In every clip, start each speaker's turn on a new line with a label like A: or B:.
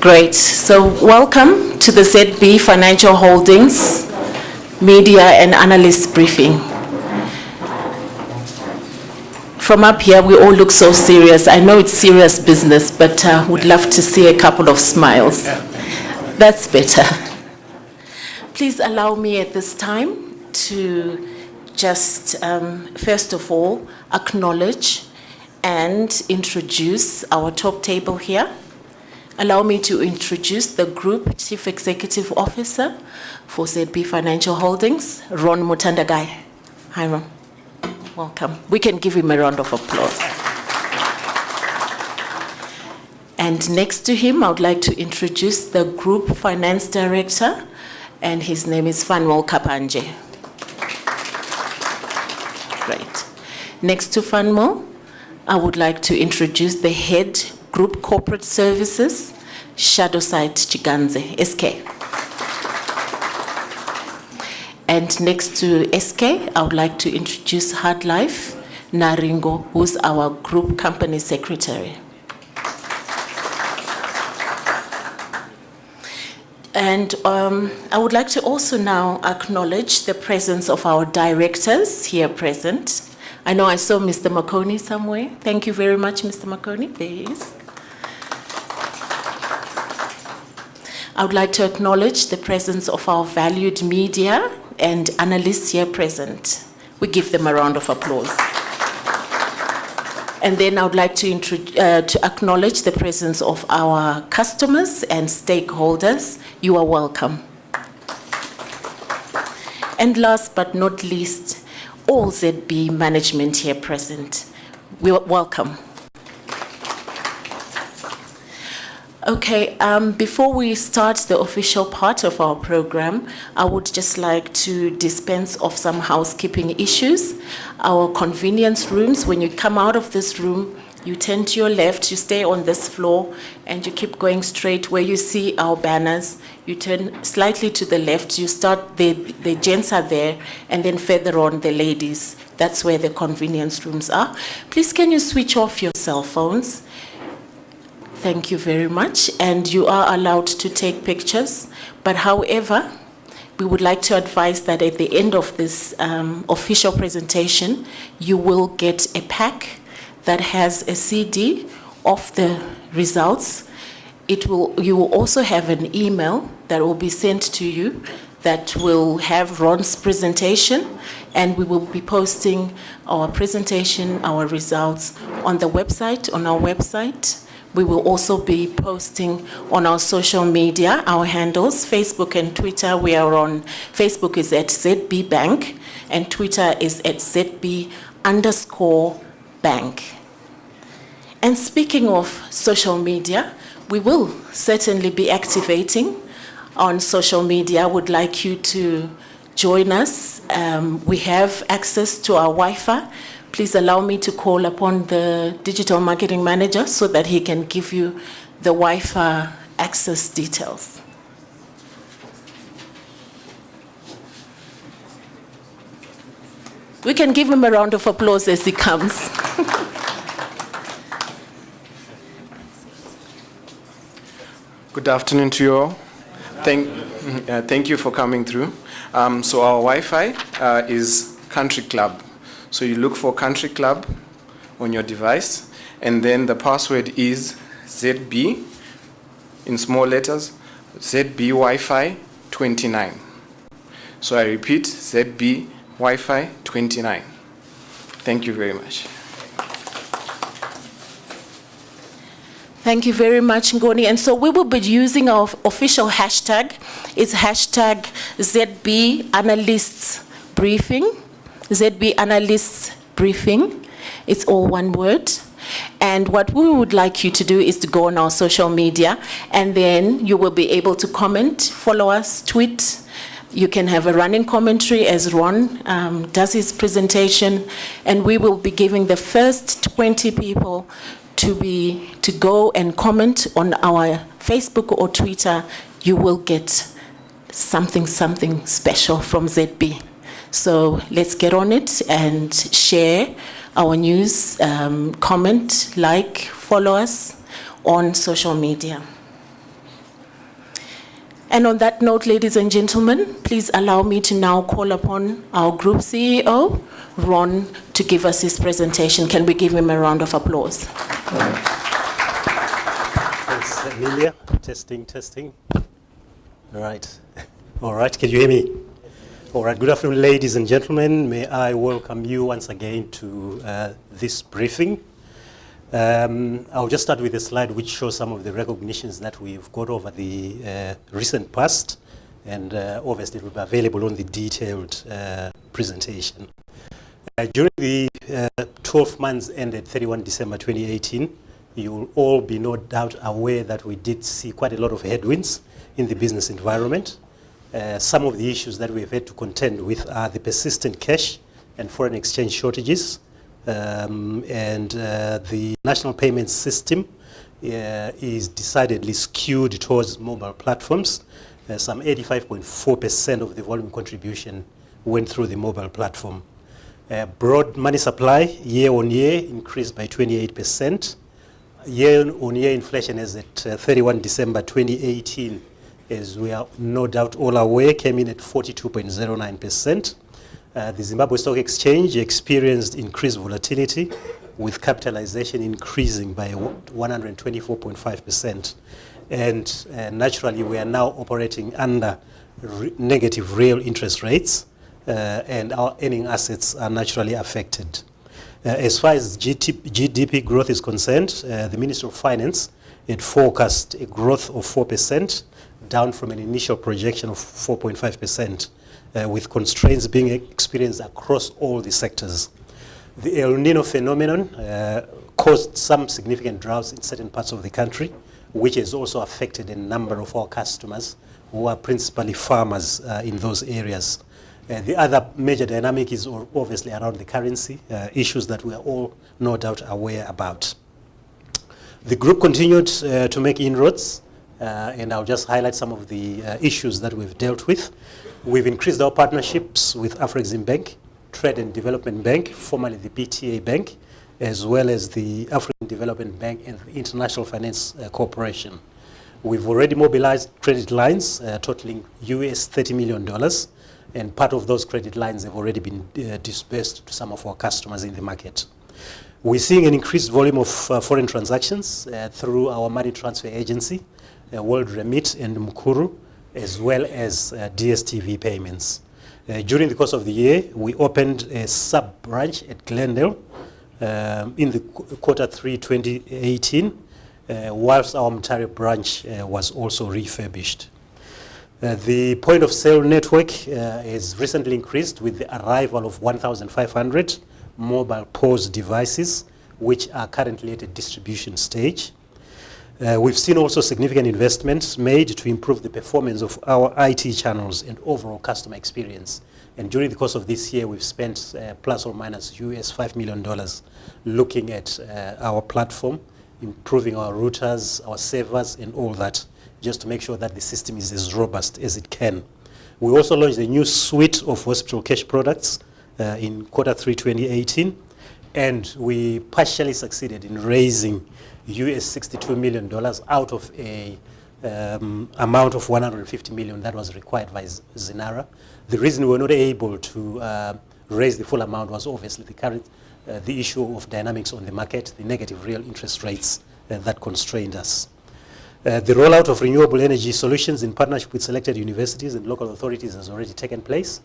A: Great. So welcome to the ZB Financial Holdings Media and Analyst Briefing. From up here, we all look so serious. I know it's serious business, but would love to see a couple of smiles. That's better. Please allow me at this time to just, first of all, acknowledge and introduce our top table here. Allow me to introduce the Group Chief Executive Officer for ZB Financial Holdings, Ron Mutandagayi. Hi, Ron. Welcome. We can give him a round of applause. And next to him, I would like to introduce the Group Finance Director, and his name is Fanwell Kapanje. Great. Next to Fanwell, I would like to introduce the Head Group Corporate Services, Shadowside Chiganze, SK. And next to SK, I would like to introduce Hard Life Naringo, who's our Group Company Secretary. And I would like to also now acknowledge the presence of our directors here present. I know I saw Mr. Makoni somewhere. Thank you very much, Mr. Makoni. There he is. I would like to acknowledge the presence of our valued media and analysts here present. We give them a round of applause. And then I would like to acknowledge the presence of our customers and stakeholders. You are welcome. And last but not least, all ZB management here present. We welcome. Okay, before we start the official part of our program, I would just like to dispense of some housekeeping issues. Our convenience rooms, when you come out of this room, you turn to your left, you stay on this floor, and you keep going straight where you see our banners. You turn slightly to the left, you start, the gents are there, and then further on, the ladies. That's where the convenience rooms are. Please, can you switch off your cell phones? Thank you very much. And you are allowed to take pictures. But however, we would like to advise that at the end of this official presentation, you will get a pack that has a CD of the results. You will also have an email that will be sent to you that will have Ron's presentation, and we will be posting our presentation, our results on the website, on our website. We will also be posting on our social media, our handles, Facebook and Twitter. We are on, Facebook is at ZB Bank, and Twitter is at ZB_Bank. And speaking of social media, we will certainly be activating on social media. I would like you to join us. We have access to our Wi-Fi. Please allow me to call upon the digital marketing manager so that he can give you the Wi-Fi access details. We can give him a round of applause as he comes.
B: Good afternoon to you all. Thank you for coming through. So our Wi-Fi is Country Club. So you look for Country Club on your device, and then the password is ZB, in small letters, ZB Wi-Fi 29. So I repeat, ZB Wi-Fi 29. Thank you very much.
A: Thank you very much, Ngoni. And so we will be using our official hashtag. It's hashtag ZB Analysts Briefing. ZB Analysts Briefing. It's all one word. And what we would like you to do is to go on our social media, and then you will be able to comment, follow us, tweet. You can have a running commentary as Ron does his presentation, and we will be giving the first 20 people to go and comment on our Facebook or Twitter. You will get something special from ZB. So let's get on it and share our news, comment, like, follow us on social media. And on that note, ladies and gentlemen, please allow me to now call upon our Group CEO, Ron, to give us his presentation. Can we give him a round of applause?
C: Thanks, Amelia. Testing, testing. All right. All right, can you hear me? All right, good afternoon, ladies and gentlemen. May I welcome you once again to this briefing. I'll just start with a slide which shows some of the recognitions that we've got over the recent past, and obviously it will be available on the detailed presentation. During the 12 months ended 31 December 2018, you will all be no doubt aware that we did see quite a lot of headwinds in the business environment. Some of the issues that we've had to contend with are the persistent cash and foreign exchange shortages, and the national payment system is decidedly skewed towards mobile platforms. Some 85.4% of the volume contribution went through the mobile platform. Broad money supply year-on-year increased by 28%. Year-on-year inflation as at 31 December 2018, as we are no doubt all aware, came in at 42.09%. The Zimbabwe Stock Exchange experienced increased volatility, with capitalization increasing by 124.5%. And naturally, we are now operating under negative real interest rates, and our earning assets are naturally affected. As far as GDP growth is concerned, the Ministry of Finance had forecast a growth of 4%, down from an initial projection of 4.5%, with constraints being experienced across all the sectors. The El Nino phenomenon caused some significant droughts in certain parts of the country, which has also affected a number of our customers who are principally farmers in those areas. The other major dynamic is obviously around the currency, issues that we are all no doubt aware about. The group continued to make inroads, and I'll just highlight some of the issues that we've dealt with. We've increased our partnerships with Afrexim Bank, Trade and Development Bank, formerly the PTA Bank, as well as the African Development Bank and the International Finance Corporation. We've already mobilized credit lines totaling US $30 million, and part of those credit lines have already been disbursed to some of our customers in the market. We're seeing an increased volume of foreign transactions through our money transfer agency, World Remit and Mukuru, as well as DSTV payments. During the course of the year, we opened a sub-branch at Glendale in the Q3 2018, whilst our Mutare branch was also refurbished. The point of sale network has recently increased with the arrival of 1,500 mobile POS devices, which are currently at a distribution stage. We've seen also significant investments made to improve the performance of our IT channels and overall customer experience. And during the course of this year, we've spent plus or minus US $5 million looking at our platform, improving our routers, our servers, and all that, just to make sure that the system is as robust as it can. We also launched a new suite of hospital cash products in Q3 2018, and we partially succeeded in raising US $62 million out of a amount of 150 million that was required by Zinara. The reason we were not able to raise the full amount was obviously the issue of dynamics on the market, the negative real interest rates that constrained us. The rollout of renewable energy solutions in partnership with selected universities and local authorities has already taken place.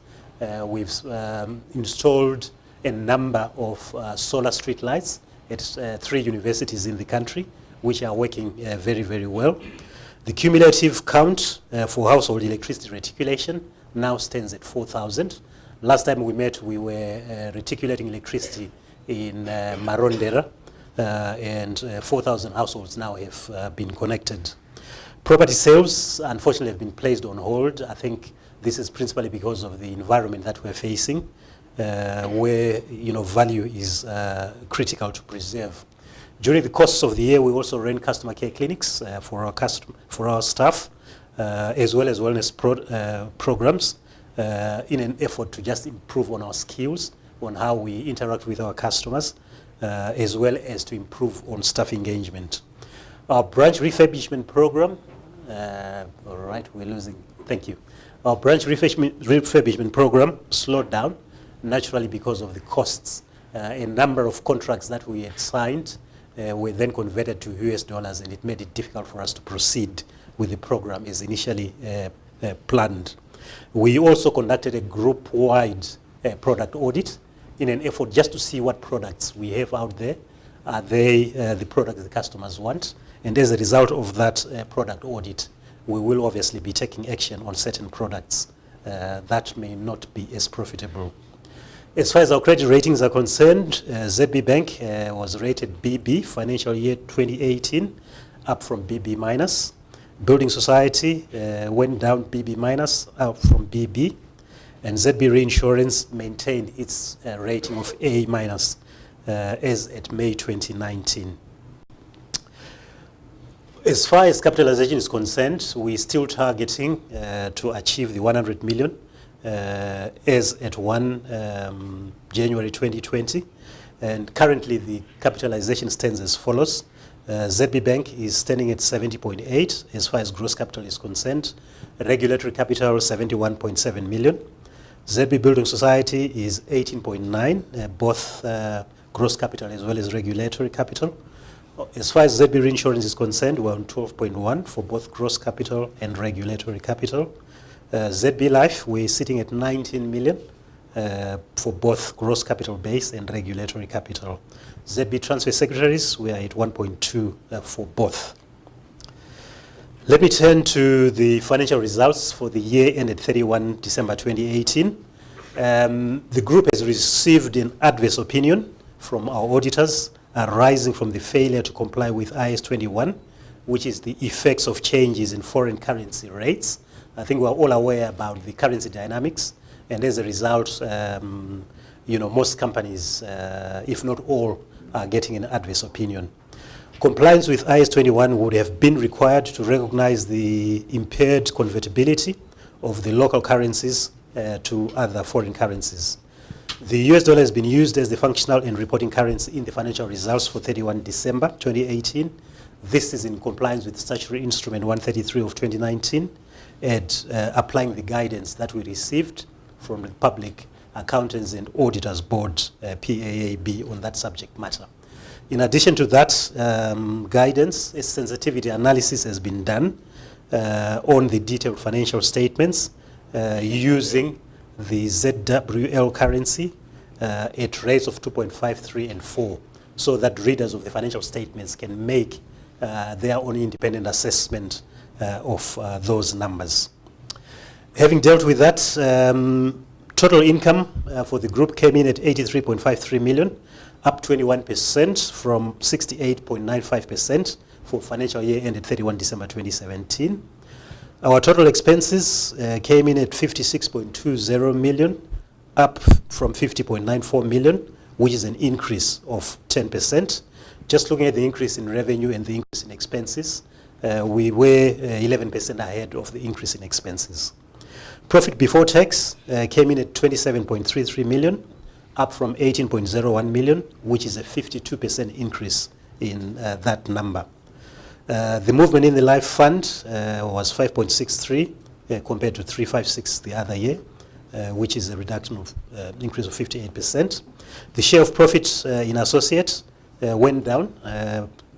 C: We've installed a number of solar street lights at 3 universities in the country, which are working very, very well. The cumulative count for household electricity reticulation now stands at 4,000. Last time we met, we were reticulating electricity in Marondera, and 4,000 households now have been connected. Property sales, unfortunately, have been placed on hold. I think this is principally because of the environment that we're facing, where value is critical to preserve. During the course of the year, we also ran customer care clinics for our staff, as well as wellness programs, in an effort to just improve on our skills, on how we interact with our customers, as well as to improve on staff engagement. Our branch refurbishment program All right, we're losing. Thank you. Our branch refurbishment program slowed down, naturally because of the costs. A number of contracts that we had signed were then converted to US dollars, and it made it difficult for us to proceed with the program as initially planned. We also conducted a group-wide product audit in an effort just to see what products we have out there. Are they the products the customers want? And as a result of that product audit, we will obviously be taking action on certain products that may not be as profitable. As far as our credit ratings are concerned, ZB Bank was rated BB financial year 2018, up from BB minus. Building Society went down BB minus, up from BB. And ZB Reinsurance maintained its rating of A minus as at May 2019. As far as capitalization is concerned, we're still targeting to achieve the 100 million as at 1 January 2020. And currently the capitalization stands as follows. ZB Bank is standing at 70.8 as far as gross capital is concerned. Regulatory capital 71.7 million. ZB Building Society is 18.9, both gross capital as well as regulatory capital. As far as ZB Reinsurance is concerned, we're on 12.1 for both gross capital and regulatory capital. ZB Life, we're sitting at 19 million for both gross capital base and regulatory capital. ZB Transfer Secretaries, we are at 1.2 for both. Let me turn to the financial results for the year ended 31 December 2018. The group has received an adverse opinion from our auditors arising from the failure to comply with IAS 21, which is the effects of changes in foreign currency rates. I think we're all aware about the currency dynamics, and as a result, most companies, if not all, are getting an adverse opinion. Compliance with IAS 21 would have been required to recognize the impaired convertibility of the local currencies to other foreign currencies. The US dollar has been used as the functional and reporting currency in the financial results for 31 December 2018. This is in compliance with Statutory Instrument 133 of 2019 and applying the guidance that we received from the Public Accountants and Auditors Board, PAAB, on that subject matter. In addition to that guidance, a sensitivity analysis has been done on the detailed financial statements using the ZWL currency at rates of 2.53 and 4, so that readers of the financial statements can make their own independent assessment of those numbers. Having dealt with that, total income for the group came in at 83.53 million, up 21% from 68.95% for financial year ended 31 December 2017. Our total expenses came in at 56.20 million, up from 50.94 million, which is an increase of 10%. Just looking at the increase in revenue and the increase in expenses, we were 11% ahead of the increase in expenses. Profit before tax came in at 27.33 million, up from 18.01 million, which is a 52% increase in that number. The movement in the life fund was 5.63 compared to 356 the other year, which is a reduction of increase of 58%. The share of profits in associates went down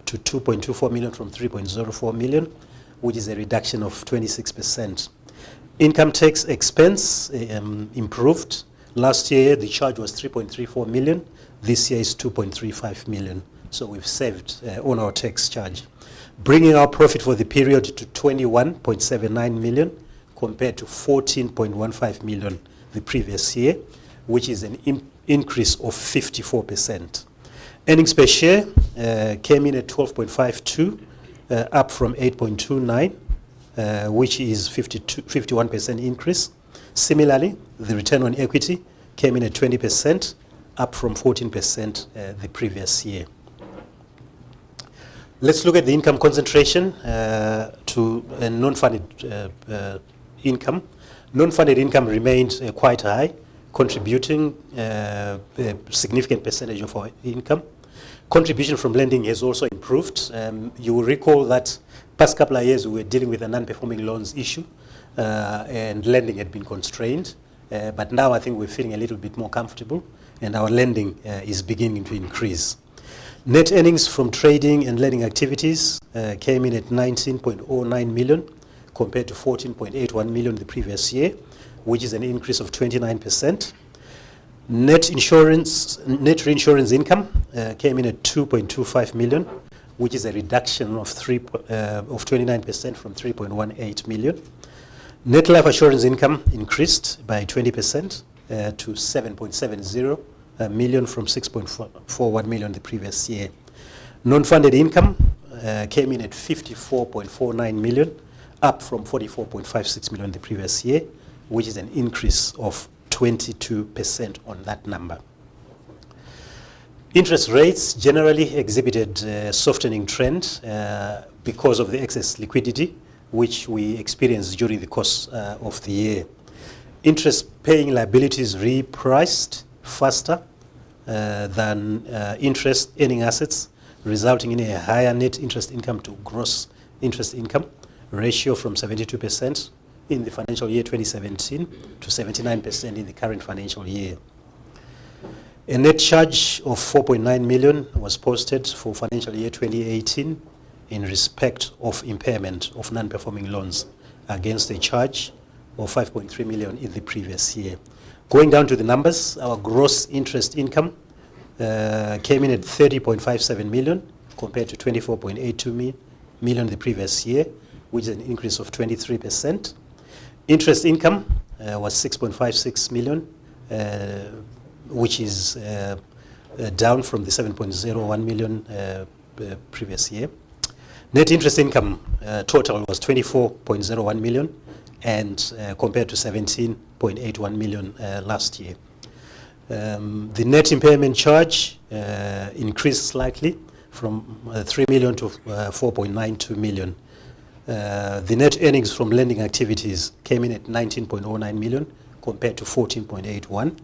C: to 2.24 million from 3.04 million, which is a reduction of 26%. Income tax expense improved. Last year, the charge was 3.34 million. This year is 2.35 million. So we've saved on our tax charge, bringing our profit for the period to 21.79 million compared to 14.15 million the previous year, which is an increase of 54%. Earnings per share came in at 12.52, up from 8.29, which is 51% increase. Similarly, the return on equity came in at 20%, up from 14% the previous year. Let's look at the income concentration to non-funded income. Non-funded income remained quite high, contributing a significant percentage of our income. Contribution from lending has also improved. You will recall that Past couple of years, we were dealing with a non-performing loans issue, and lending had been constrained. But now I think we're feeling a little bit more comfortable, and our lending is beginning to increase. Net earnings from trading and lending activities came in at 19.09 million compared to 14.81 million the previous year, which is an increase of 29%. Net reinsurance income came in at 2.25 million, which is a reduction of 29% from 3.18 million. Net life assurance income increased by 20% to 7.70 million from 6.41 million the previous year. Non-funded income came in at 54.49 million, up from 44.56 million the previous year, which is an increase of 22% on that number. Interest rates generally exhibited a softening trend because of the excess liquidity which we experienced during the course of the year. Interest-paying liabilities repriced faster than interest-earning assets, resulting in a higher net interest income to gross interest income ratio from 72% in the financial year 2017 to 79% in the current financial year. A net charge of 4.9 million was posted for financial year 2018 in respect of impairment of non-performing loans against a charge of 5.3 million in the previous year. Going down to the numbers, our gross interest income came in at 30.57 million compared to 24.82 million the previous year, which is an increase of 23%. Interest income was 6.56 million, which is down from the 7.01 million previous year. Net interest income total was 24.01 million and compared to 17.81 million last year. The net impairment charge increased slightly from 3 million to 4.92 million. The net earnings from lending activities came in at 19.09 million compared to 14.81,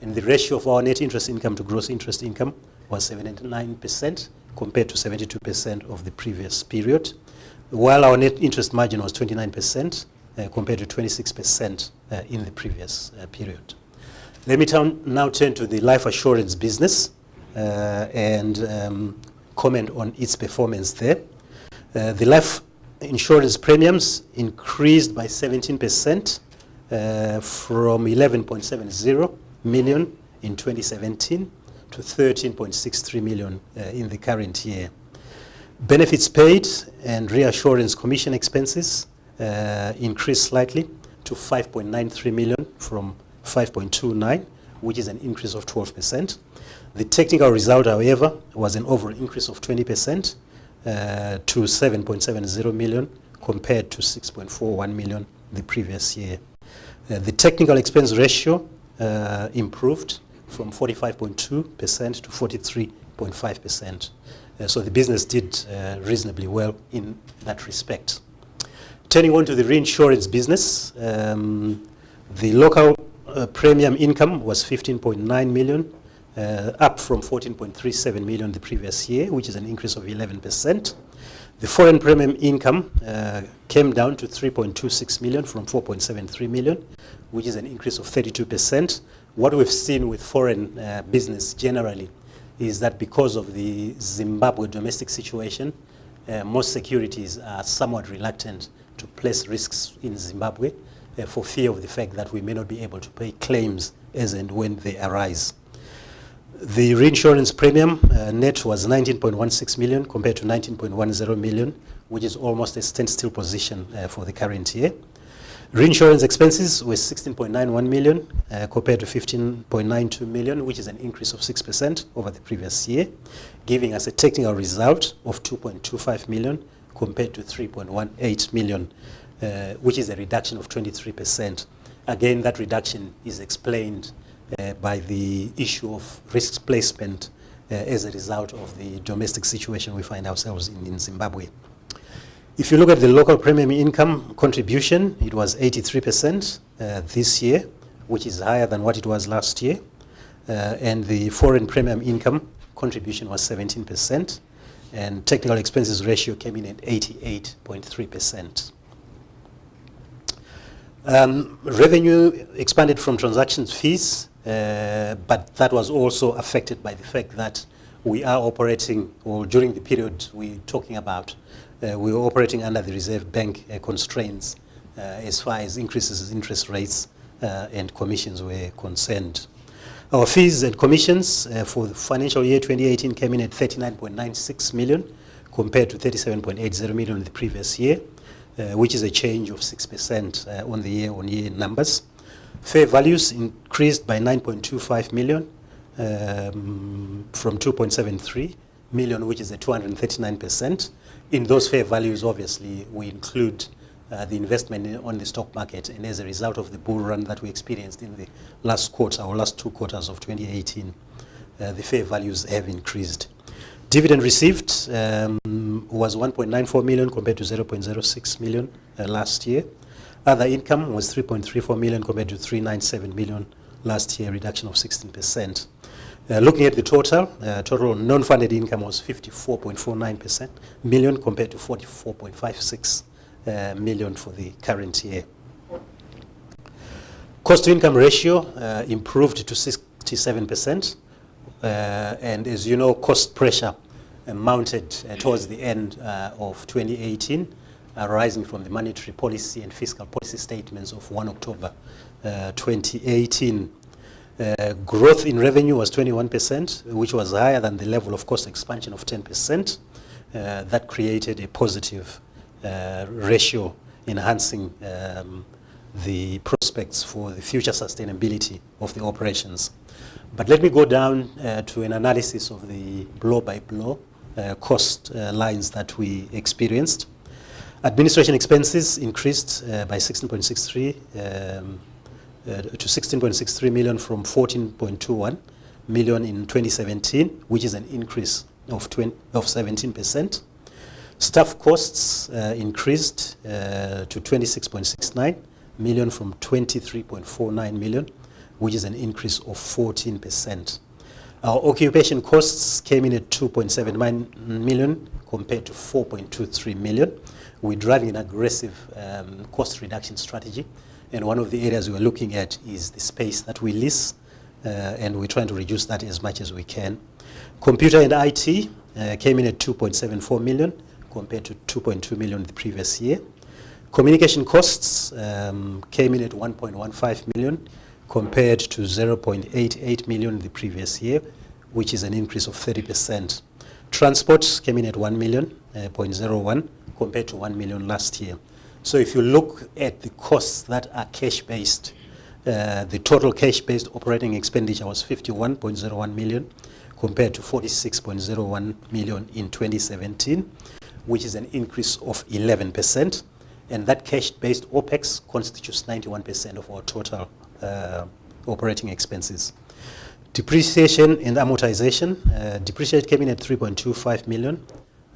C: and the ratio of our net interest income to gross interest income was 79% compared to 72% of the previous period, while our net interest margin was 29% compared to 26% in the previous period. Let me now turn to the life assurance business and comment on its performance there. The life insurance premiums increased by 17% from 11.70 million in 2017 to 13.63 million in the current year. Benefits paid and reassurance commission expenses increased slightly to 5.93 million from 5.29, which is an increase of 12%. The technical result, however, was an overall increase of 20% to 7.70 million compared to 6.41 million the previous year. The technical expense ratio improved from 45.2% to 43.5%. So the business did reasonably well in that respect. Turning on to the reinsurance business, the local premium income was 15.9 million, up from 14.37 million the previous year, which is an increase of 11%. The foreign premium income came down to 3.26 million from 4.73 million, which is an increase of 32%. What we've seen with foreign business generally is that because of the Zimbabwe domestic situation, most securities are somewhat reluctant to place risks in Zimbabwe for fear of the fact that we may not be able to pay claims as and when they arise. The reinsurance premium net was 19.16 million compared to 19.10 million, which is almost a standstill position for the current year. Reinsurance expenses were 16.91 million compared to 15.92 million, which is an increase of 6% over the previous year, giving us a technical result of 2.25 million compared to 3.18 million, which is a reduction of 23%. Again, that reduction is explained by the issue of risk placement as a result of the domestic situation we find ourselves in Zimbabwe. If you look at the local premium income contribution, it was 83% this year, which is higher than what it was last year. And the foreign premium income contribution was 17%. and technical expenses ratio came in at 88.3%. Revenue expanded from transaction fees, but that was also affected by the fact that we are operating, or during the period we're talking about, we were operating under the Reserve Bank constraints as far as increases in interest rates and commissions were concerned. Our fees and commissions for the financial year 2018 came in at 39.96 million compared to 37.80 million in the previous year, which is a change of 6% on the year-on-year numbers. Fair values increased by 9.25 million from 2.73 million, which is a 239%. In those fair values, obviously, we include the investment on the stock market, and as a result of the bull run that we experienced in the last quarter, or last 2 quarters of 2018, the fair values have increased. Dividend received was 1.94 million compared to 0.06 million last year. Other income was 3.34 million compared to 397 million last year, reduction of 16%. Looking at the total non-funded income was 54.49 million compared to 44.56 million for the current year. Cost to income ratio improved to 67%, and as you know, cost pressure mounted towards the end of 2018, arising from the monetary policy and fiscal policy statements of 1 October 2018. Growth in revenue was 21%, which was higher than the level of cost expansion of 10%. That created a positive ratio, enhancing the prospects for the future sustainability of the operations. But let me go down to an analysis of the blow-by-blow cost lines that we experienced. Administration expenses increased by 16.63 to 16.63 million from 14.21 million in 2017, which is an increase of 17%. Staff costs increased to 26.69 million from 23.49 million, which is an increase of 14%. Our occupation costs came in at 2.79 million compared to 4.23 million. We're driving an aggressive cost reduction strategy, and one of the areas we're looking at is the space that we lease, and we're trying to reduce that as much as we can. Computer and IT came in at 2.74 million compared to 2.2 million the previous year. Communication costs came in at 1.15 million compared to 0.88 million the previous year, which is an increase of 30%. Transport came in at 1 million, 0.01 compared to 1 million last year. So if you look at the costs that are cash-based, the total cash-based operating expenditure was 51.01 million compared to 46.01 million in 2017, which is an increase of 11%. And that cash-based OPEX constitutes 91% of our total operating expenses. Depreciation and amortization. Depreciation came in at 3.25 million,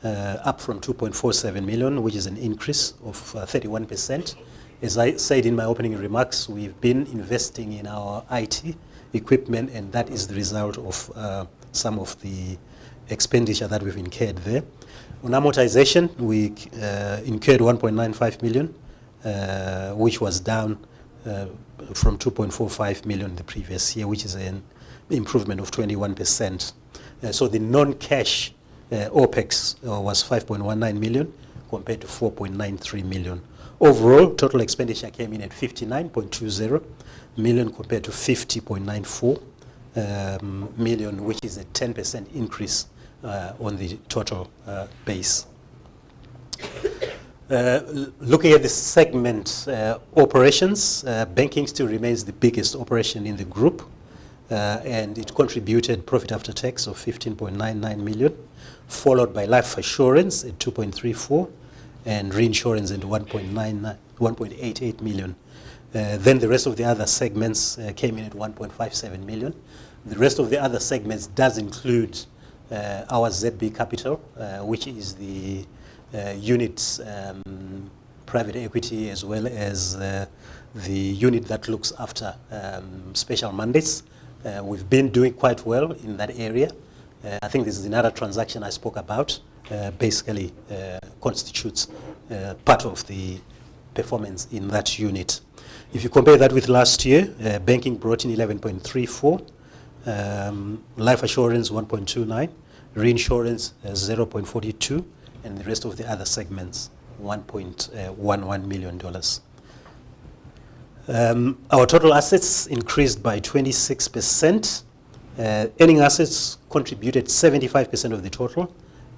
C: up from 2.47 million, which is an increase of 31%. As I said in my opening remarks, we've been investing in our IT equipment, and that is the result of some of the expenditure that we've incurred there. On amortization, we incurred 1.95 million, which was down from 2.45 million the previous year, which is an improvement of 21%. So the non-cash OPEX was 5.19 million compared to 4.93 million. Overall, total expenditure came in at 59.20 million compared to 50.94 million, which is a 10% increase on the total base. Looking at the segment operations, banking still remains the biggest operation in the group, and it contributed profit after tax of 15.99 million, followed by life assurance at 2.34 and reinsurance at 1.88 million. Then the rest of the other segments came in at 1.57 million. The rest of the other segments does include our ZB Capital, which is the unit's private equity, as well as the unit that looks after special mandates. We've been doing quite well in that area. I think this is another transaction I spoke about basically constitutes part of the performance in that unit. If you compare that with last year, banking brought in 11.34, life assurance 1.29, reinsurance 0.42, and the rest of the other segments $1.11 million. Our total assets increased by 26%. Earning assets contributed 75% of the total,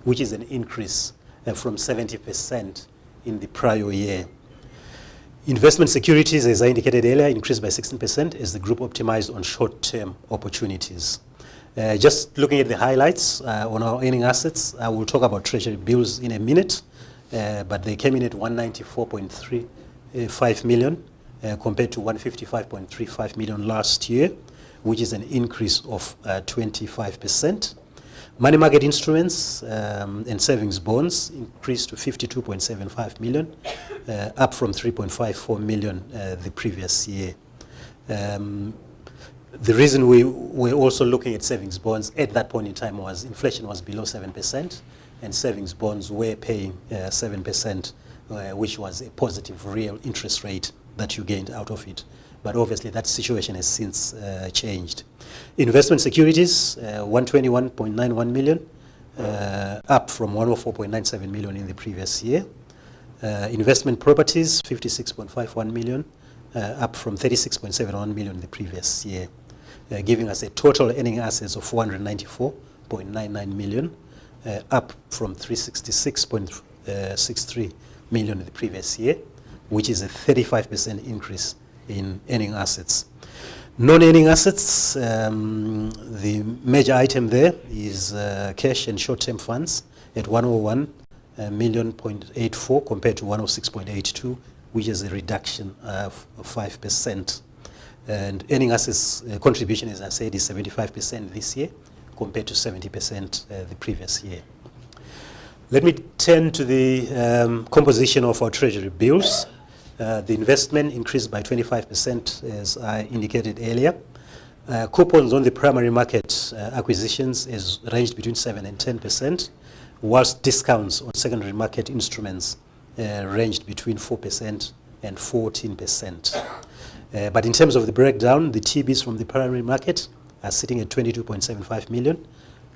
C: which is an increase from 70% in the prior year. Investment securities, as I indicated earlier, increased by 16% as the group optimized on short-term opportunities. Just looking at the highlights on our earning assets, I will talk about treasury bills in a minute, but they came in at 194.35 million compared to 155.35 million last year, which is an increase of 25%. Money market instruments and savings bonds increased to 52.75 million, up from 3.54 million the previous year. The reason we were also looking at savings bonds at that point in time was inflation was below 7%, and savings bonds were paying 7%, which was a positive real interest rate that you gained out of it. But obviously that situation has since changed. Investment securities, 121.91 million, up from 104.97 million in the previous year. Investment properties, 56.51 million, up from 36.71 million the previous year, giving us a total earning assets of 494.99 million, up from 366.63 million the previous year, which is a 35% increase in earning assets. Non-earning assets, the major item there is cash and short-term funds at 101 million point 84 compared to 106.82, which is a reduction of 5%. And earning assets contribution, as I said, is 75% this year compared to 70% the previous year. Let me turn to the composition of our treasury bills. The investment increased by 25%, as I indicated earlier. Coupons on the primary market acquisitions is ranged between 7 and 10%, whilst discounts on secondary market instruments ranged between 4% and 14%. But in terms of the breakdown, the TBs from the primary market are sitting at 22.75 million,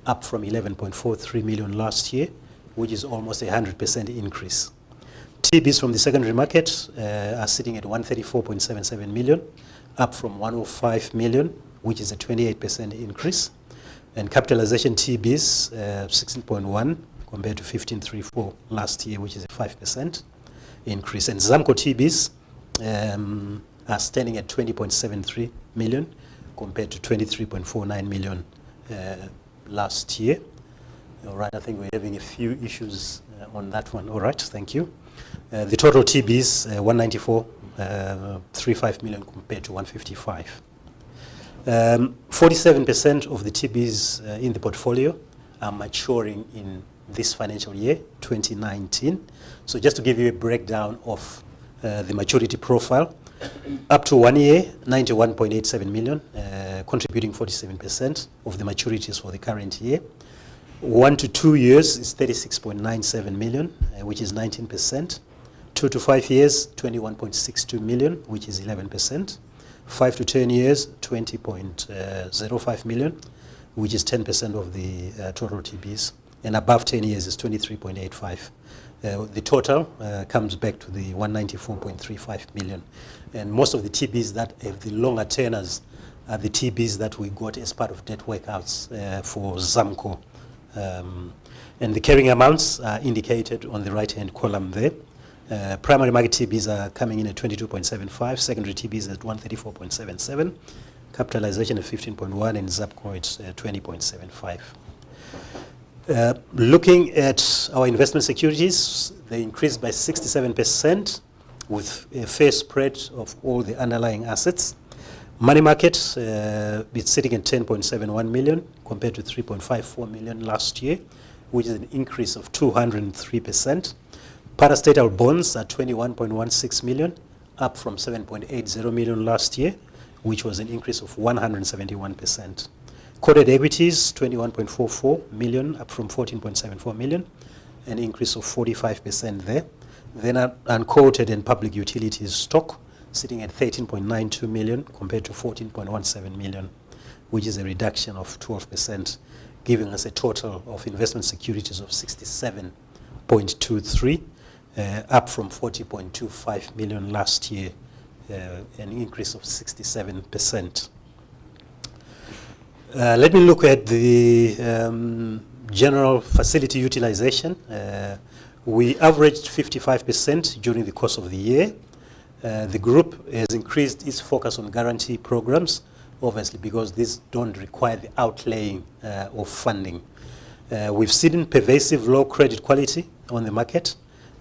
C: up from 11.43 million last year, which is almost a 100% increase. TBs from the secondary market are sitting at 134.77 million, up from 105 million, which is a 28% increase. And capitalization TBs, 16.1 compared to 15.34 last year, which is a 5% increase. And ZAMCO TBs are standing at 20.73 million compared to 23.49 million last year. All right, I think we're having a few issues on that one. All right, thank you. The total TBs, 194.35 million compared to 155. 47% of the TBs in the portfolio are maturing in this financial year, 2019. So just to give you a breakdown of the maturity profile, up to 1 year, 91.87 million, contributing 47% of the maturities for the current year. 1 to 2 years is 36.97 million, which is 19%. 2 to 5 years, 21.62 million, which is 11%. 5 to 10 years, 20.05 million, which is 10% of the total TBs. And above 10 years is 23.85. The total comes back to the 194.35 million. And most of the TBs that have the longer tenors are the TBs that we got as part of debt workouts for ZAMCO. And the carrying amounts are indicated on the right-hand column there. Primary market TBs are coming in at 22.75, secondary TBs at 134.77, capitalization at 15.1, and ZAPCO at 20.75. Looking at our investment securities, they increased by 67% with a fair spread of all the underlying assets. Money market, it's sitting at 10.71 million compared to 3.54 million last year, which is an increase of 203%. Parastatal bonds are 21.16 million, up from 7.80 million last year, which was an increase of 171%. Quoted equities, 21.44 million, up from 14.74 million. an increase of 45% there. Then unquoted and public utilities stock sitting at 13.92 million compared to 14.17 million, which is a reduction of 12%, giving us a total of investment securities of 67.23, up from 40.25 million last year, an increase of 67%. Let me look at the general facility utilization. We averaged 55% during the course of the year. The group has increased its focus on guarantee programs, obviously because these don't require the outlaying of funding. We've seen pervasive low credit quality on the market,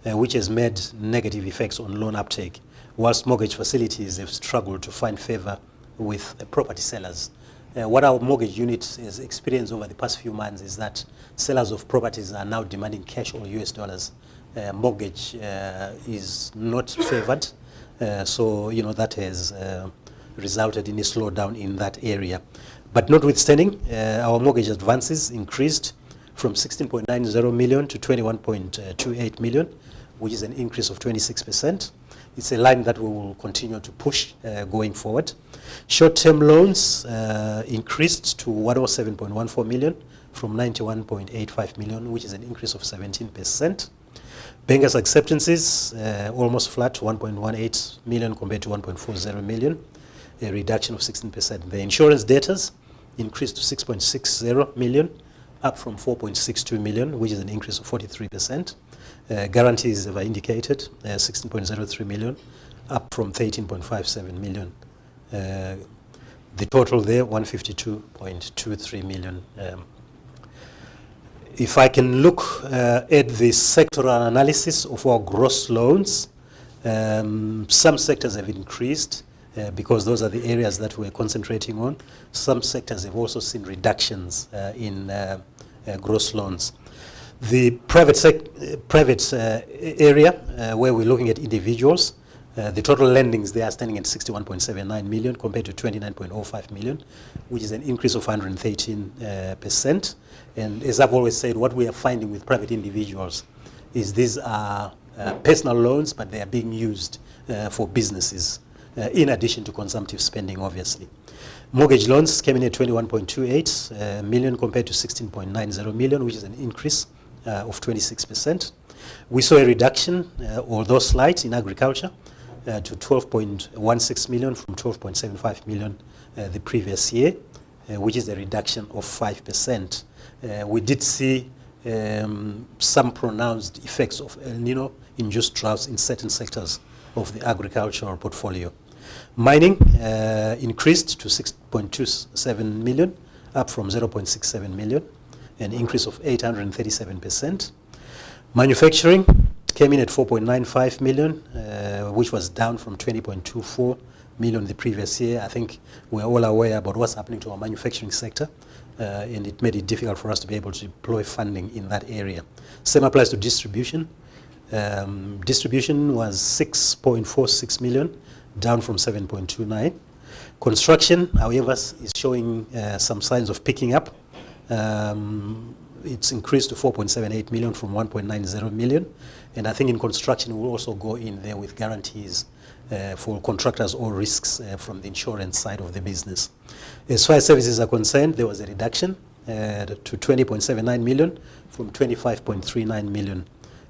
C: which has made negative effects on loan uptake, whilst mortgage facilities have struggled to find favor with property sellers. What our mortgage unit has experienced over the past few months is that sellers of properties are now demanding cash or US dollars. Mortgage is not favored, so that has resulted in a slowdown in that area. But notwithstanding, our mortgage advances increased from 16.90 million to 21.28 million, which is an increase of 26%. It's a line that we will continue to push going forward. Short-term loans increased to 107.14 million from 91.85 million, which is an increase of 17%. Bankers' acceptances almost flat to 1.18 million compared to 1.40 million, a reduction of 16%. The insurance debtors increased to 6.60 million, up from 4.62 million, which is an increase of 43%. Guarantees, as I indicated, 16.03 million, up from 13.57 million. The total there, 152.23 million. If I can look at the sectoral analysis of our gross loans, some sectors have increased because those are the areas that we're concentrating on. Some sectors have also seen reductions in gross loans. The private area, where we're looking at individuals, the total lendings there are standing at 61.79 million compared to 29.05 million, which is an increase of 113%. And as I've always said, what we are finding with private individuals is these are personal loans, but they are being used for businesses, in addition to consumptive spending, obviously. Mortgage loans came in at 21.28 million compared to 16.90 million, which is an increase of 26%. We saw a reduction, although slight, in agriculture to 12.16 million from 12.75 million the previous year, which is a reduction of 5%. We did see some pronounced effects of El Nino-induced droughts in certain sectors of the agricultural portfolio. Mining increased to 6.27 million, up from 0.67 million, an increase of 837%. Manufacturing came in at 4.95 million, which was down from 20.24 million the previous year. I think we're all aware about what's happening to our manufacturing sector, and it made it difficult for us to be able to deploy funding in that area. Same applies to distribution. Distribution was 6.46 million, down from 7.29. Construction, however, is showing some signs of picking up. It's increased to 4.78 million from 1.90 million. And I think in construction, we'll also go in there with guarantees for contractors or risks from the insurance side of the business. As far as services are concerned, there was a reduction to 20.79 million from 25.39 million,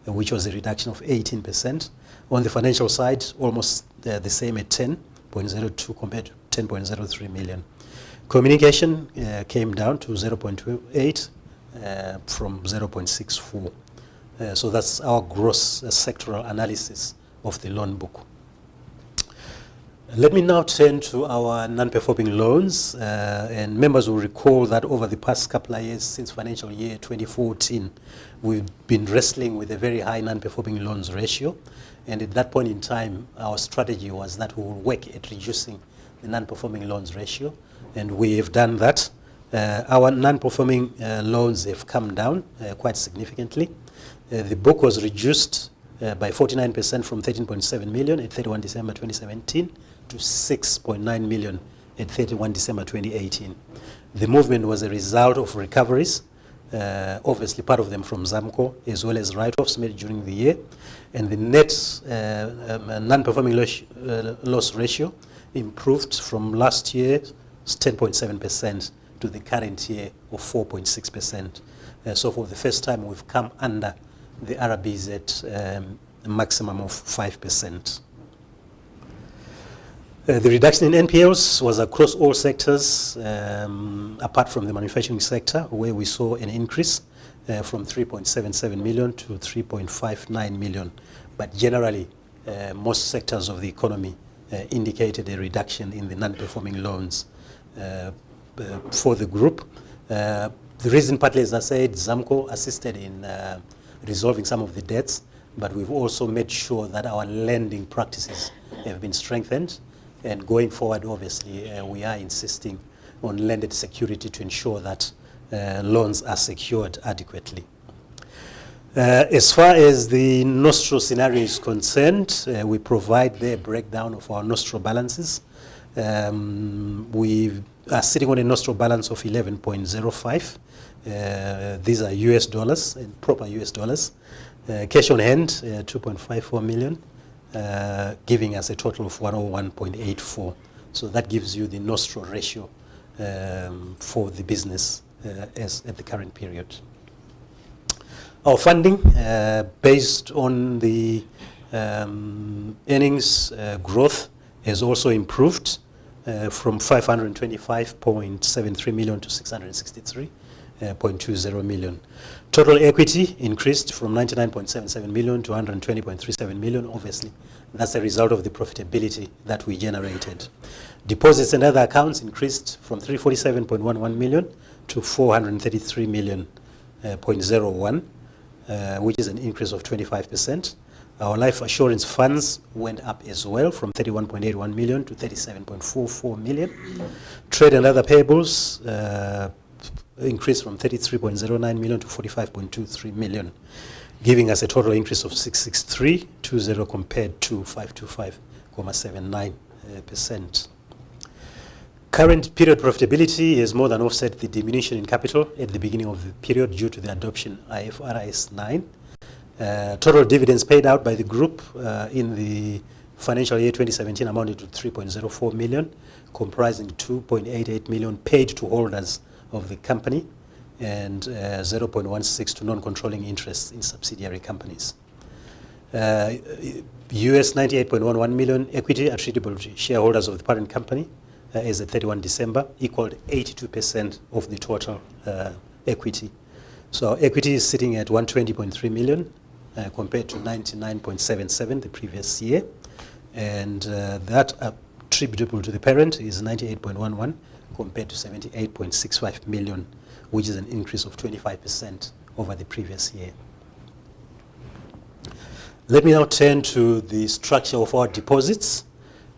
C: which was a reduction of 18%. On the financial side, almost the same at 10.02 compared to 10.03 million. Communication came down to 0.28 from 0.64. So that's our gross sectoral analysis of the loan book. Let me now turn to our non-performing loans. And members will recall that over the past couple of years, since financial year 2014, we've been wrestling with a very high non-performing loans ratio. And at that point in time, our strategy was that we will work at reducing the non-performing loans ratio. And we have done that. Our non-performing loans have come down quite significantly. The book was reduced by 49% from 13.7 million at 31 December 2017 to 6.9 million at 31 December 2018. The movement was a result of recoveries obviously part of them from ZAMCO, as well as write-offs made during the year. And the net non-performing loss ratio improved from last year's 10.7% to the current year of 4.6%. So for the first time, we've come under the RBZ maximum of 5%. The reduction in NPLs was across all sectors, apart from the manufacturing sector, where we saw an increase from 3.77 million to 3.59 million. But generally, most sectors of the economy indicated a reduction in the non-performing loans for the group. The reason, partly, as I said, ZAMCO assisted in resolving some of the debts, but we've also made sure that our lending practices have been strengthened. And going forward, obviously, we are insisting on lended security to ensure that loans are secured adequately. As far as the Nostro scenario is concerned, we provide the breakdown of our Nostro balances. We are sitting on a Nostro balance of 11.05. These are US dollars, and proper US dollars. Cash on hand, 2.54 million. Giving us a total of 101.84. So that gives you the Nostro ratio for the business as at the current period. Our funding, based on the earnings growth, has also improved from 525.73 million to 663.20 million. Total equity increased from 99.77 million to 120.37 million. Obviously, that's a result of the profitability that we generated. Deposits and other accounts increased from 347.11 million to 433 million, 0.01, which is an increase of 25%. Our life assurance funds went up as well from 31.81 million to 37.44 million. Trade and other payables increased from 33.09 million to 45.23 million, giving us a total increase of 663.20 compared to 525.79%. Current period profitability has more than offset the diminution in capital at the beginning of the period due to the adoption IFRS 9. Total dividends paid out by the group in the financial year 2017 amounted to 3.04 million, comprising 2.88 million paid to holders of the company and 0.16 to non-controlling interests in subsidiary companies. US 98.11 million equity attributable to shareholders of the parent company as at 31 December equaled 82% of the total equity. So our equity is sitting at 120.3 million compared to 99.77 the previous year, and that attributable to the parent is 98.11 compared to 78.65 million, which is an increase of 25% over the previous year. Let me now turn to the structure of our deposits.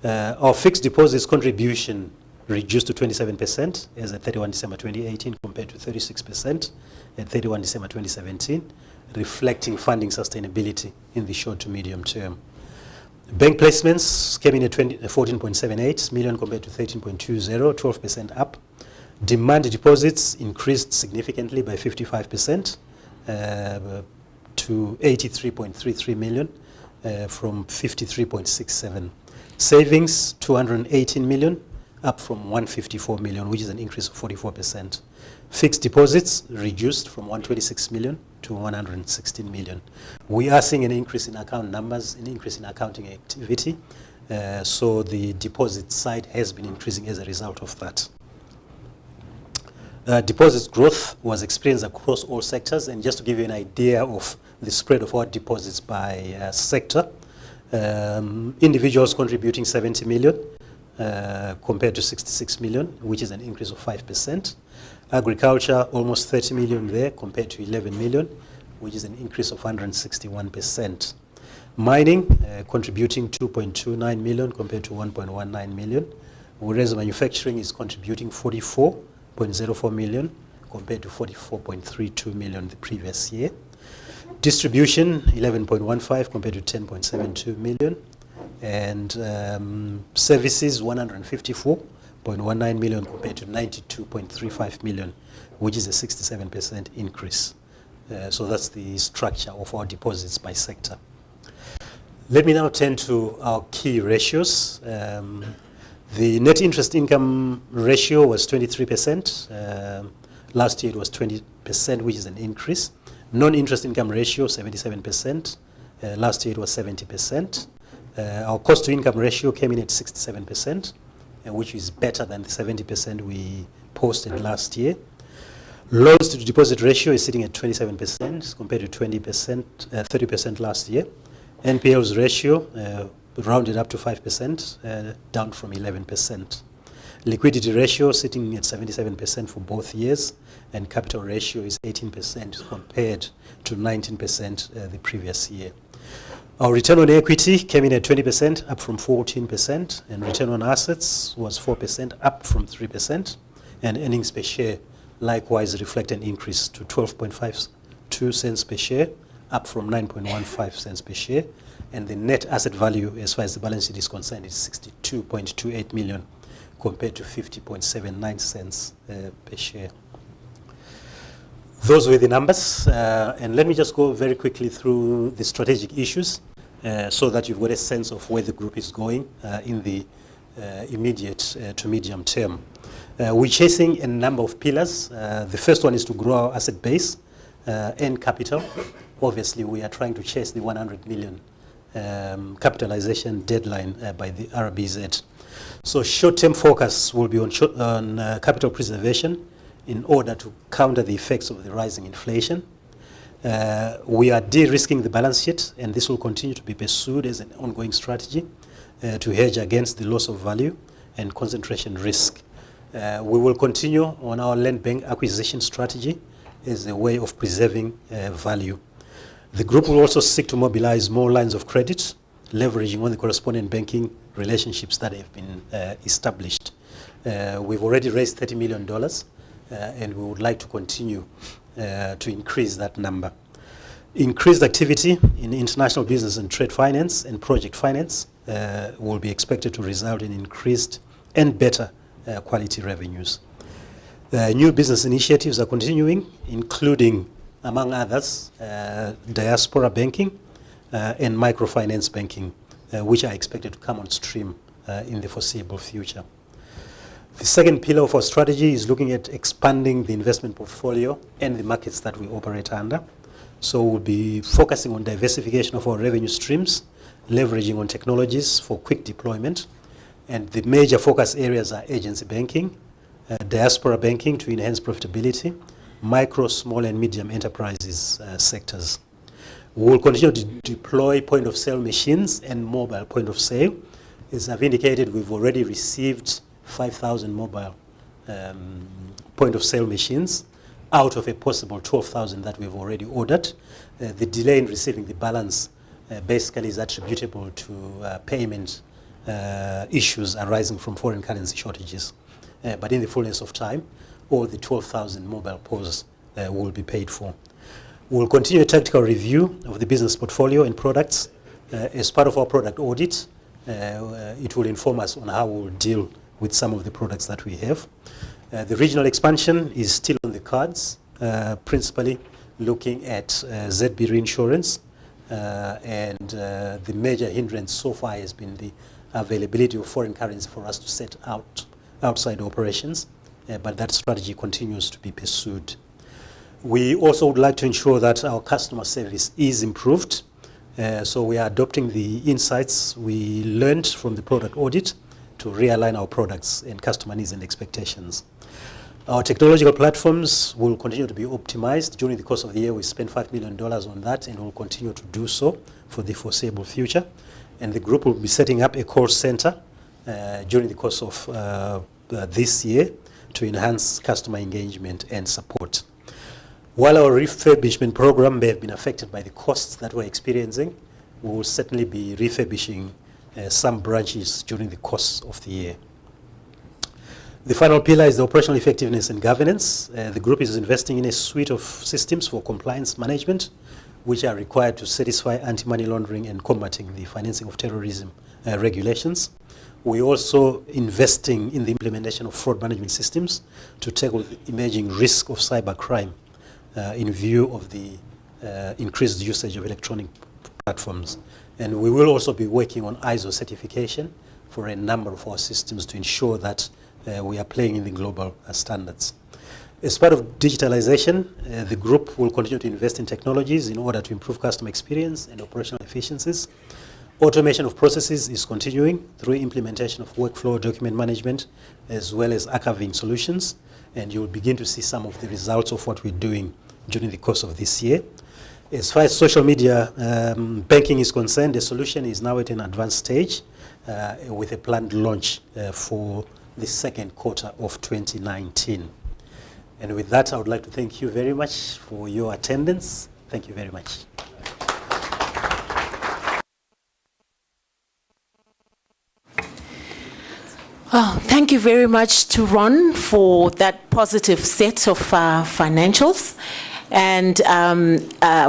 C: Our fixed deposits contribution reduced to 27% as at 31 December 2018 compared to 36% at 31 December 2017, reflecting funding sustainability in the short to medium term. Bank placements came in at 14.78 million compared to 13.20, 12% up. Demand deposits increased significantly by 55% to 83.33 million from 53.67. Savings, 218 million, up from 154 million, which is an increase of 44%. Fixed deposits reduced from 126 million to 116 million. We are seeing an increase in account numbers, an increase in accounting activity, so the deposit side has been increasing as a result of that. Deposits growth was experienced across all sectors, and just to give you an idea of the spread of our deposits by sector, individuals contributing 70 million compared to 66 million, which is an increase of 5%. Agriculture, almost 30 million there compared to 11 million, which is an increase of 161%. Mining, contributing 2.29 million compared to 1.19 million, whereas manufacturing is contributing 44.04 million compared to 44.32 million the previous year. Distribution, 11.15 compared to 10.72 million. And services, 154.04 1.19 million compared to 92.35 million, which is a 67% increase. So that's the structure of our deposits by sector. Let me now turn to our key ratios. The net interest income ratio was 23%. Last year it was 20%, which is an increase. Non-interest income ratio, 77%. Last year it was 70%. Our cost to income ratio came in at 67%, which is better than the 70% we posted last year. Loans to deposit ratio is sitting at 27% compared to 20%, 30% last year. NPLs ratio rounded up to 5%, down from 11%. Liquidity ratio sitting at 77% for both years, and capital ratio is 18% compared to 19% the previous year. Our return on equity came in at 20%, up from 14%, and return on assets was 4%, up from 3%, and earnings per share likewise reflect an increase to 12.52 cents per share, up from 9.15 cents per share, and the net asset value as far as the balance sheet is concerned is 62.28 million compared to 50.79 cents per share. Those were the numbers, and let me just go very quickly through the strategic issues so that you've got a sense of where the group is going in the immediate to medium term. We're chasing a number of pillars. The first one is to grow our asset base and capital. Obviously, we are trying to chase the 100 million capitalization deadline by the RBZ. So short-term focus will be on capital preservation in order to counter the effects of the rising inflation. We are de-risking the balance sheet, and this will continue to be pursued as an ongoing strategy to hedge against the loss of value and concentration risk. We will continue on our land bank acquisition strategy as a way of preserving value. The group will also seek to mobilize more lines of credit, leveraging on the correspondent banking relationships that have been established. We've already raised $30 million, and we would like to continue to increase that number. Increased activity in international business and trade finance and project finance will be expected to result in increased and better quality revenues. New business initiatives are continuing, including, among others, diaspora banking and microfinance banking, which are expected to come on stream in the foreseeable future. The second pillar of our strategy is looking at expanding the investment portfolio and the markets that we operate under. So we'll be focusing on diversification of our revenue streams, leveraging on technologies for quick deployment. And the major focus areas are agency banking, diaspora banking to enhance profitability, micro, small and medium enterprises sectors. We will continue to deploy point of sale machines and mobile point of sale. As I've indicated, we've already received 5,000 mobile point of sale machines out of a possible 12,000 that we've already ordered. The delay in receiving the balance basically is attributable to payment issues arising from foreign currency shortages. But in the fullness of time, all the 12,000 mobile POS will be paid for. We'll continue a tactical review of the business portfolio and products. As part of our product audit, it will inform us on how we'll deal with some of the products that we have. The regional expansion is still on the cards, principally looking at ZB Reinsurance, and the major hindrance so far has been the availability of foreign currency for us to set outside operations, but that strategy continues to be pursued. We also would like to ensure that our customer service is improved, so we are adopting the insights we learned from the product audit to realign our products and customer needs and expectations. Our technological platforms will continue to be optimized. During the course of the year, we spent $5 million on that, and will continue to do so for the foreseeable future. And the group will be setting up a call center during the course of this year to enhance customer engagement and support. While our refurbishment program may have been affected by the costs that we're experiencing, we will certainly be refurbishing some branches during the course of the year. The final pillar is the operational effectiveness and governance. The group is investing in a suite of systems for compliance management, which are required to satisfy anti-money laundering and combating the financing of terrorism regulations. We're also investing in the implementation of fraud management systems to tackle the emerging risk of cybercrime in view of the increased usage of electronic platforms. And we will also be working on ISO certification for a number of our systems to ensure that we are playing in the global standards. As part of digitalization, the group will continue to invest in technologies in order to improve customer experience and operational efficiencies. Automation of processes is continuing through implementation of workflow document management as well as archiving solutions, and you'll begin to see some of the results of what we're doing during the course of this year. As far as social media banking is concerned, the solution is now at an advanced stage with a planned launch for the second quarter of 2019. And with that, I would like to thank you very much for your attendance. Thank you very much.
A: Oh, thank you very much to Ron for that positive set of financials. And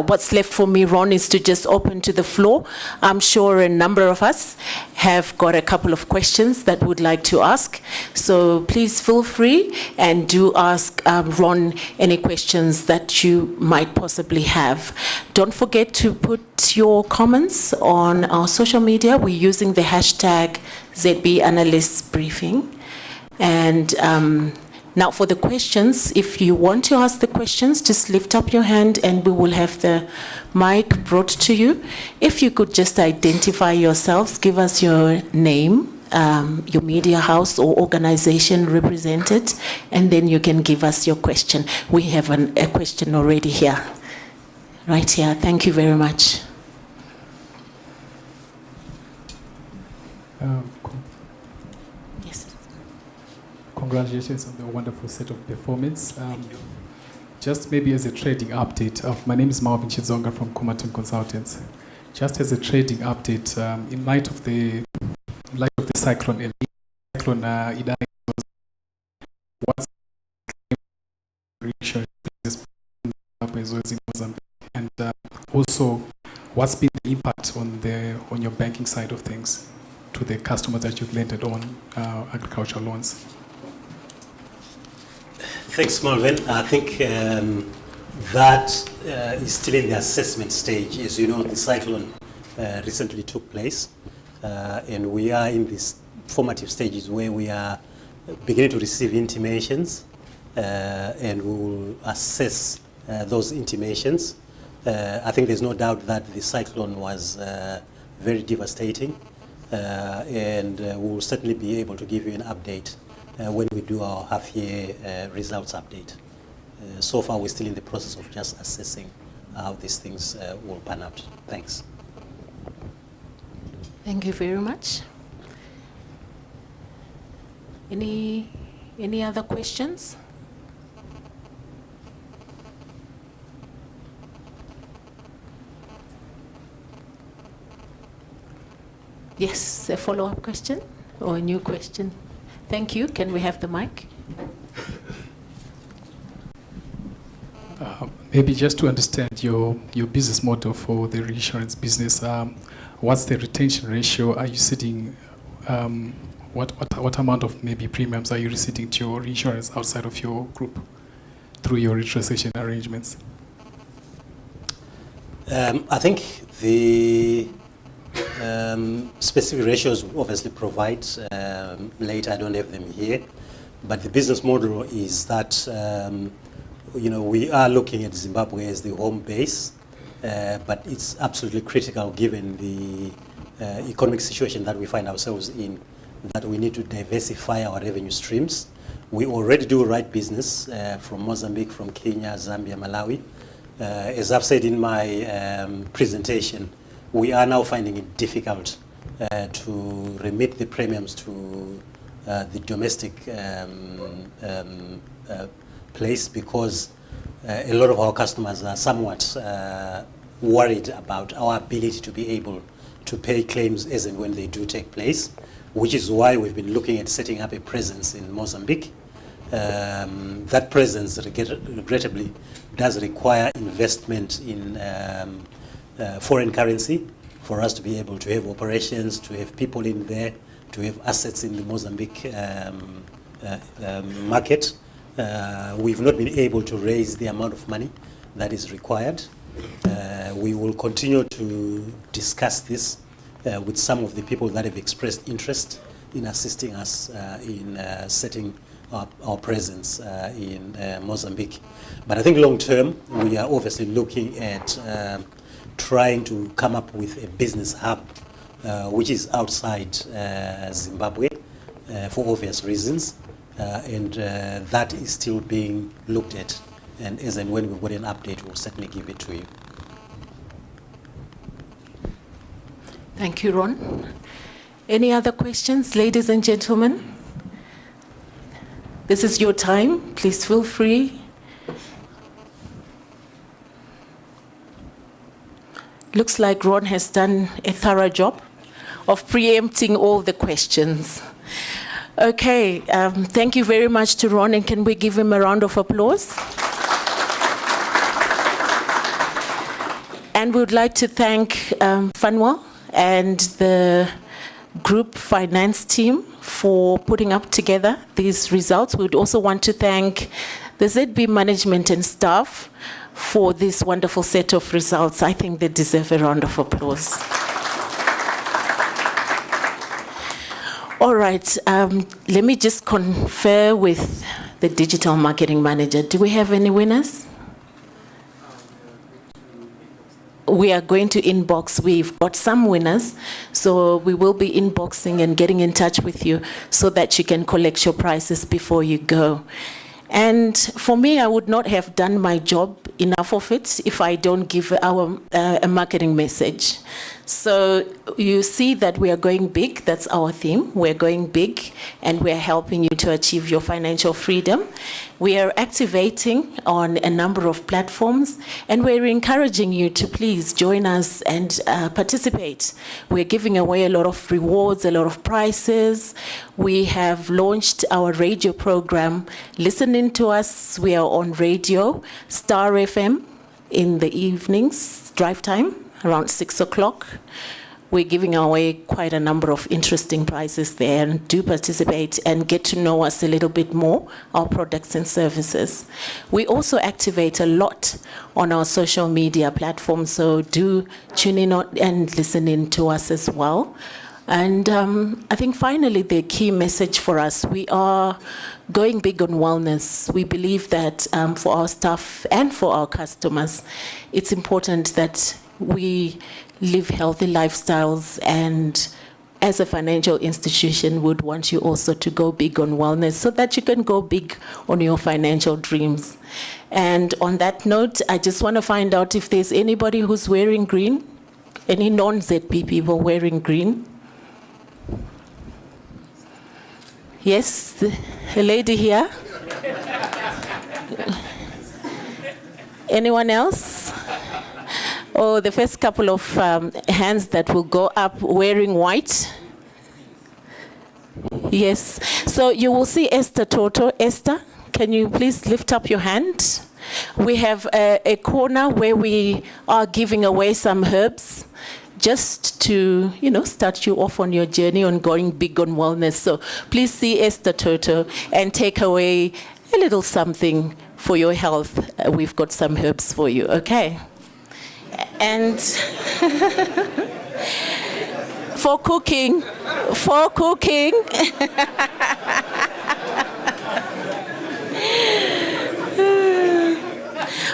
A: what's left for me, Ron, is to just open to the floor. I'm sure a number of us have got a couple of questions that would like to ask. So please feel free and do ask Ron any questions that you might possibly have. Don't forget to put your comments on our social media. We're using the hashtag ZB Analyst Briefing. And now for the questions, if you want to ask the questions, just lift up your hand and we will have the mic brought to you. If you could just identify yourselves, give us your name, your media house or organization represented, and then you can give us your question. We have a question already here. Right here. Thank you very much. Yes.
D: Congratulations on the wonderful set of performance. Just maybe as a trading update, my name is Marvin Chizonga from Kumatum Consultants. Just as a trading update, in light of the cyclone Idai, what's the in Mozambique, and also what's been the impact on your banking side of things to the customers that you've lended on agricultural loans?
C: Thanks, Marvin. I think that is still in the assessment stage. As you know, the cyclone recently took place, and we are in these formative stages where we are beginning to receive intimations, and we will assess those intimations. I think there's no doubt that the cyclone was very devastating, and we will certainly be able to give you an update when we do our half-year results update. So far, we're still in the process of just assessing how these things will pan out. Thanks.
A: Thank you very much. Any other questions? Yes, a follow-up question or a new question? Thank you. Can we have the mic?
D: Maybe just to understand your business model for the reinsurance business, what's the retention ratio? Are you sitting, what amount of maybe premiums are you receiving to your reinsurance outside of your group through your retrocession arrangements?
C: I think the specific ratios we obviously provide later. I don't have them here, but the business model is that we are looking at Zimbabwe as the home base, but it's absolutely critical given the economic situation that we find ourselves in that we need to diversify our revenue streams. We already do right business from Mozambique, from Kenya, Zambia, Malawi. As I've said in my presentation, we are now finding it difficult to remit the premiums to the domestic place because a lot of our customers are somewhat worried about our ability to be able to pay claims as and when they do take place, which is why we've been looking at setting up a presence in Mozambique. That presence, regrettably, does require investment in foreign currency for us to be able to have operations, to have people in there, to have assets in the Mozambique market. We've not been able to raise the amount of money that is required. We will continue to discuss this with some of the people that have expressed interest in assisting us in setting up our presence in Mozambique. But I think long term, we are obviously looking at trying to come up with a business hub which is outside Zimbabwe for obvious reasons. And that is still being looked at. And as and when we've got an update, we'll certainly give it to you.
A: Thank you, Ron. Any other questions, ladies and gentlemen? This is your time. Please feel free. Looks like Ron has done a thorough job of preempting all the questions. Okay, thank you very much to Ron, and can we give him a round of applause? And we would like to thank Fanwa and the group finance team for putting up together these results. We would also want to thank the ZB management and staff for this wonderful set of results. I think they deserve a round of applause. All right, let me just confer with the digital marketing manager. Do we have any winners? We are going to inbox. We've got some winners, so we will be inboxing and getting in touch with you so that you can collect your prizes before you go. And for me, I would not have done my job enough of it if I don't give our a marketing message. So you see that we are going big. That's our theme. We're going big, and we're helping you to achieve your financial freedom. We are activating on a number of platforms, and we're encouraging you to please join us and participate. We're giving away a lot of rewards, a lot of prizes. We have launched our radio program, Listening to Us. We are on radio, Star FM in the evenings, drive time, around 6 o'clock. We're giving away quite a number of interesting prizes there, and do participate and get to know us a little bit more, our products and services. We also activate a lot on our social media platforms, so do tune in and listen in to us as well. And I think finally the key message for us, we are going big on wellness. We believe that for our staff and for our customers, it's important that we live healthy lifestyles, and as a financial institution would want you also to go big on wellness so that you can go big on your financial dreams. And on that note, I just want to find out if there's anybody who's wearing green, any non-ZB people wearing green. Yes, a lady here. Anyone else? Oh, the first couple of hands that will go up wearing white. Yes. So you will see Esther Toto. Esther, can you please lift up your hand? We have a corner where we are giving away some herbs just to, start you off on your journey on going big on wellness. So please see Esther Toto and take away a little something for your health. We've got some herbs for you, okay? And for cooking.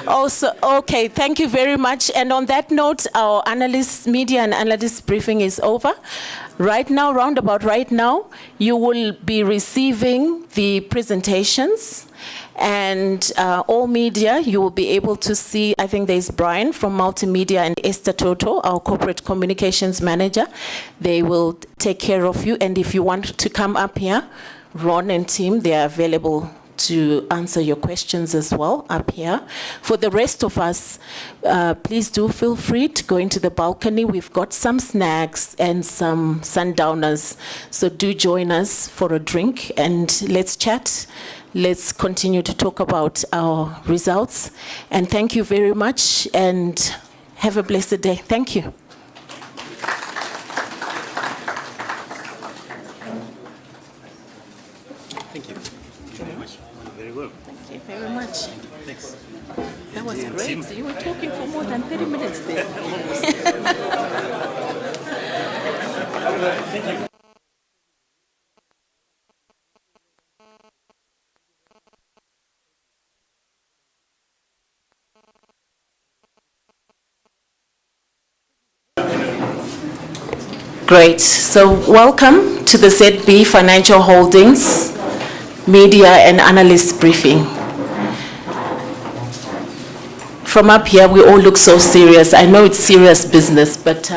A: Also, okay, thank you very much. And on that note, our media and analyst briefing is over. Right now, roundabout right now, you will be receiving the presentations. And all media, you will be able to see, I think there's Brian from Multimedia and Esther Toto, our corporate communications manager. They will take care of you. And if you want to come up here, Ron and team, they are available to answer your questions as well up here. For the rest of us, please do feel free to go into the balcony. We've got some snacks and some sundowners, so do join us for a drink and let's chat. Let's continue to talk about our results. And thank you very much and have a blessed day. Thank you.
C: Thank you. Very much. Very well.
A: Thank you very much.
C: Thanks.
A: That was great. You were talking for more than 30 minutes there.
C: Thank you.
A: Great. So welcome to the ZB Financial Holdings Media and Analyst Briefing. From up here, we all look so serious. I know it's serious business, but